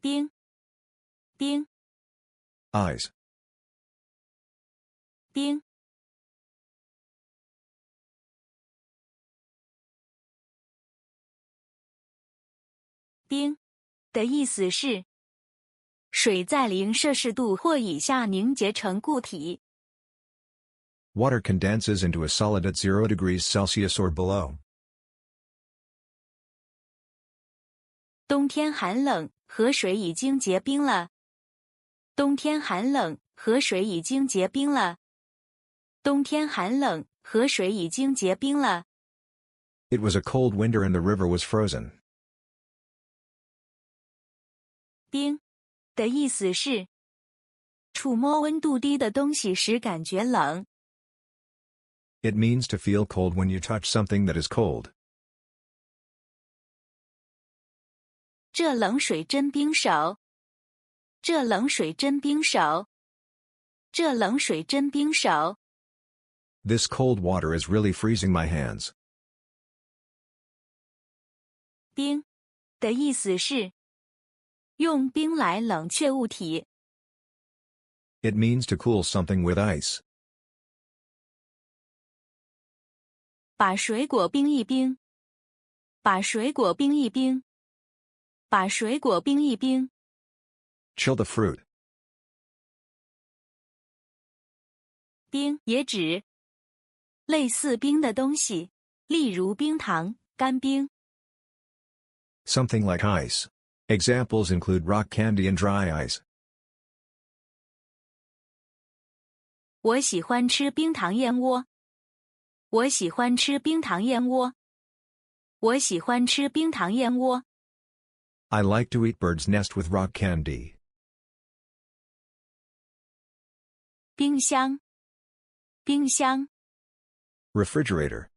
冰，冰， Ice. 冰， 冰的意思是水在0°C或以下凝结成固体。 Water condenses into a solid at 0 degrees Celsius or below. 冬天寒冷，河水已经结冰了。冬天寒冷，河水已经结冰了。冬天寒冷，河水已经结冰了。 It was a cold winter and the river was frozen. 冰的意思是触摸温度低的东西时感觉冷。 It means to feel cold when you touch something that is cold. 这冷水真冰手。这冷水真冰手。这冷水真冰手。 This cold water is really freezing my hands. 冰的意思是用冰来冷却物体。 It means to cool something with ice. 把水果冰一冰。把水果冰一冰。把水果冰一冰。 Chill the fruit. 冰也指类似冰的东西，例如冰糖、干冰。 Something like ice. Examples include rock candy and dry ice. 我喜欢吃冰糖燕窝。我喜欢吃冰糖燕窝。我喜欢吃冰糖燕窝。 I like to eat bird's nest with rock candy. 冰箱。冰箱。 Refrigerator.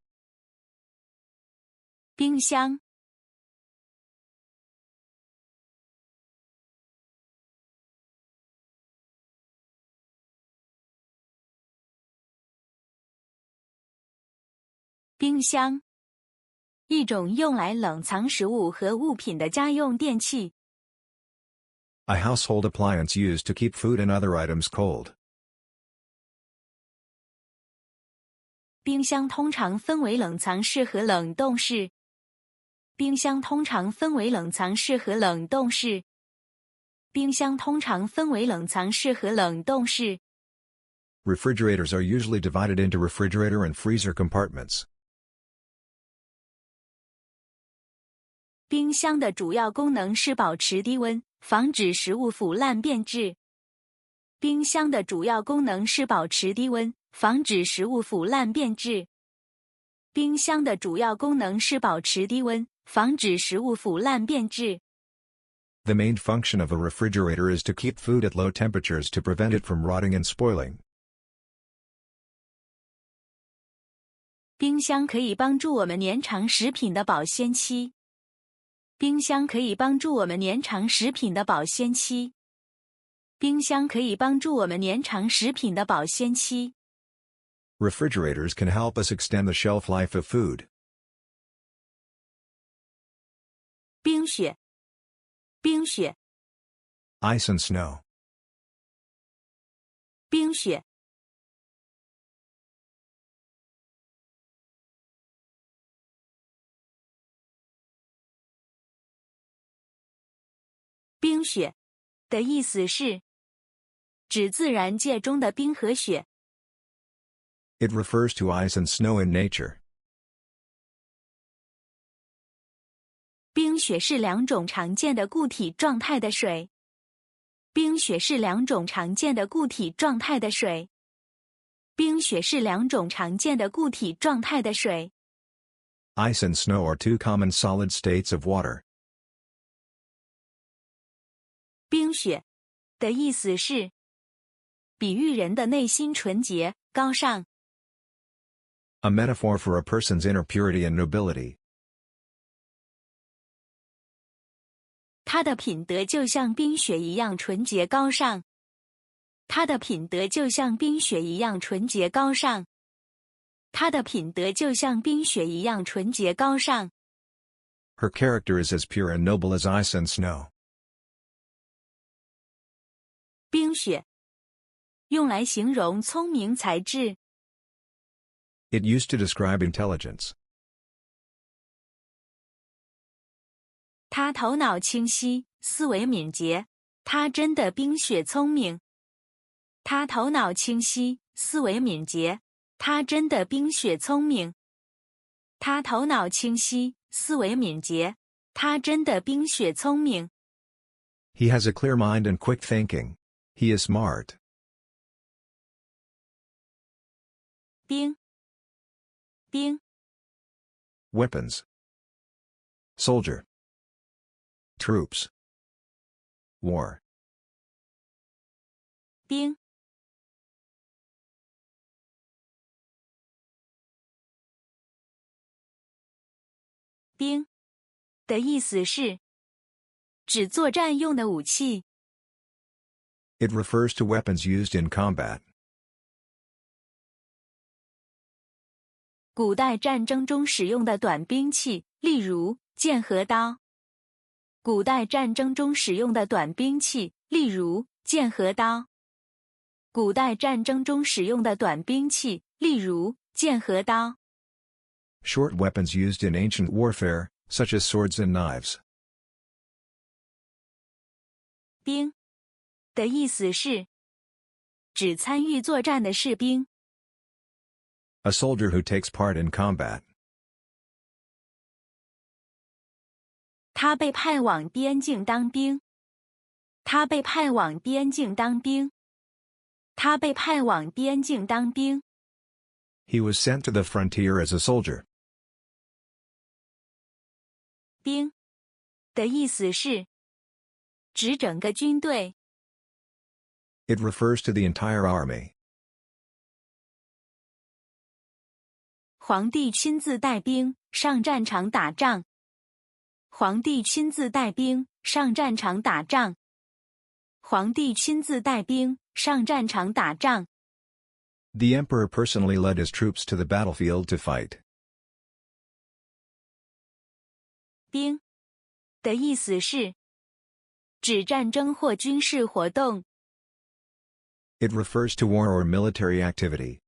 冰箱。冰箱，一种用来冷藏食物和物品的家用电器。 A household appliance used to keep food and other items cold. 冰箱通常分为冷藏室和冷冻室。冰箱通常分为冷藏室和冷冻室。冰箱通常分为冷藏室和冷冻室。 Refrigerators are usually divided into refrigerator and freezer compartments. 冰箱的主要功能是保持低温，防止食物腐烂变质。冰箱的主要功能是保持低温，防止食物腐烂变质。冰箱的主要功能是保持低温，防止食物腐烂变质。 The main function of a refrigerator is to keep food at low temperatures to prevent it from rotting and spoiling. 冰箱可以帮助我们延长食品的保鲜期。冰箱可以帮助我们延长食品的保鲜期。冰箱可以帮助我们延长食品的保鲜期。 Refrigerators can help us extend the shelf life of food. 冰雪，冰雪， Ice and snow. 冰雪。冰雪的意思是指自然界中的冰和雪。 It refers to ice and snow in nature. 冰雪是两种常见的固体状态的水。冰雪是两种常见的固体状态的水。冰雪是两种常见的固体状态的水。 Ice and snow are two common solid states of water. 冰雪的意思是比喻人的内心纯洁、高尚。 A metaphor for a person's inner purity and nobility. 他的品德就像冰雪一样纯洁高尚。他的品德就像冰雪一样纯洁高尚。他的品德就像冰雪一样纯洁高尚。 Her character is as pure and noble as ice and snow. 冰雪。用来形容聪明才智。It used to describe intelligence. 他头脑清晰，思维敏捷。他真的冰雪聪明。他头脑清晰，思维敏捷。他真的冰雪聪明。他头脑清晰，思维敏捷。他真的冰雪聪明。He has a clear mind and quick thinking. He is smart. 兵 Weapons. Soldier. Troops. War. 兵的意思是指作战用的武器。It refers to weapons used in combat. 古代战争中使用的短兵器，例如剑和刀。古代战争中使用的短兵器，例如剑和刀。古代战争中使用的短兵器，例如剑和刀。Short weapons used in ancient warfare, such as swords and knives. 兵的意思是指参与作战的士兵。A soldier who takes part in combat. 他被派往边境当兵。他被派往边境当兵。他被派往边境当兵。He was sent to the frontier as a soldier. 兵的意思是指整个军队。It refers to the entire army. 皇帝亲自带兵上战场打仗。皇帝亲自带兵上战场打仗。皇帝亲自带兵上战场打仗。The emperor personally led his troops to the battlefield to fight. 兵的意思是指战争或军事活动。It refers to war or military activity.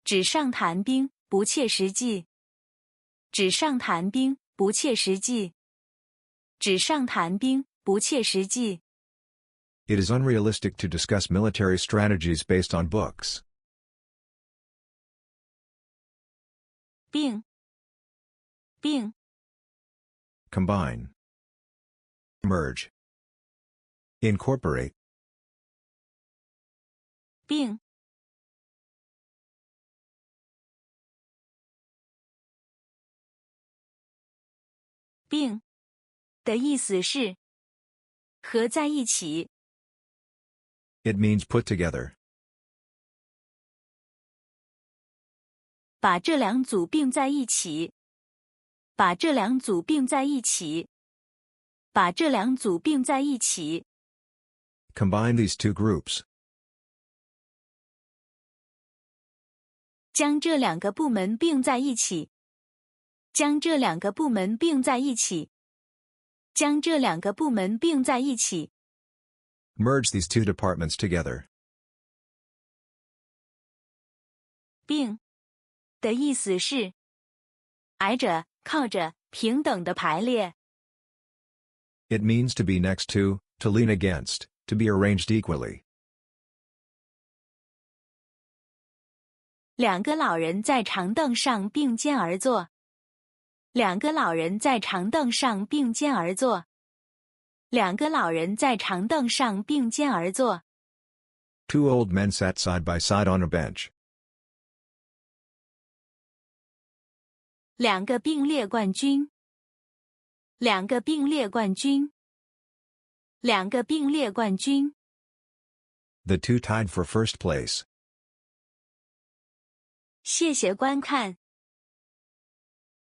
纸上谈兵，不切实际。纸上谈兵，不切实际。纸上谈兵，不切实际。It is unrealistic to discuss military strategies based on books. 并 Combine. Merge. Incorporate. 并的意思是合在一起。It means put together. 把这两组并在一起。把这两组并在一起。把这两组并在一起。Combine these two groups. 将这两个部门并在一起。将这两个部门并在一起。将这两个部门并在一起。Merge these two departments together. 并的意思是挨着、靠着、平等的排列。It means to be next to lean against, to be arranged equally. 两个老人在长凳上并肩而坐。两个老人在长凳上并肩而坐。两个老人在长凳上并肩而坐。Two old men sat side by side on a bench. 两个并列冠军。两个并列冠军。两个并列冠军。The two tied for first place. 谢谢观看。